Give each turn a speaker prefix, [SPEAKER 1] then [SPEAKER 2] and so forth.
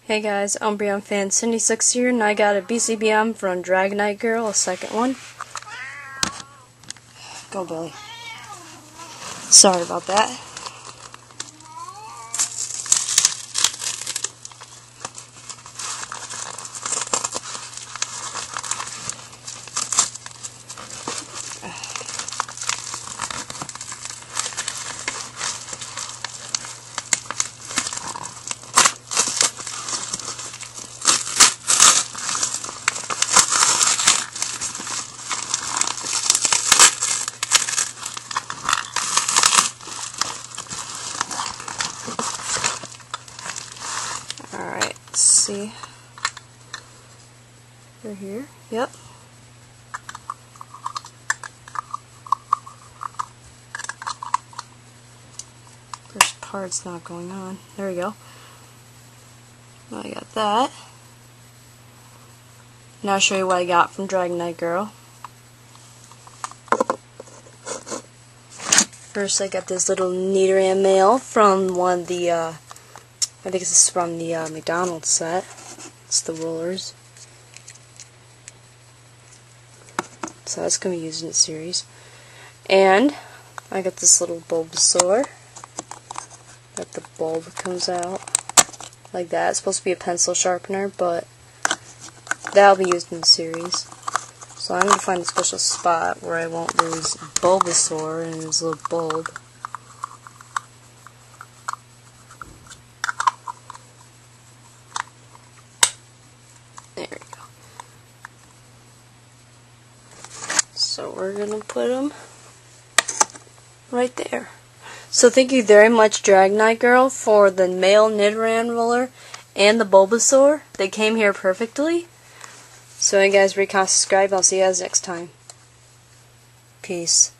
[SPEAKER 1] Hey guys, Umbreon fan Cindy6 here, and I got a BCBM from Dragonite Girl, a second one. Go Billy. Sorry about that. Alright, let's see. They're here. Yep. First part's not going on. There we go. Now I got that. Now I'll show you what I got from Dragonite Girl. First I got this little Nidoran male from one of the, I think this is from the McDonald's set. It's the rollers. So that's going to be used in the series. And I got this little Bulbasaur. That the bulb comes out like that. It's supposed to be a pencil sharpener, but that'll be used in the series. So I'm going to find a special spot where I won't lose Bulbasaur and his little bulb. There we go. So we're going to put them right there. So thank you very much, Dragonite Girl, for the male Nidoran roller and the Bulbasaur. They came here perfectly. So you guys, subscribe. I'll see you guys next time. Peace.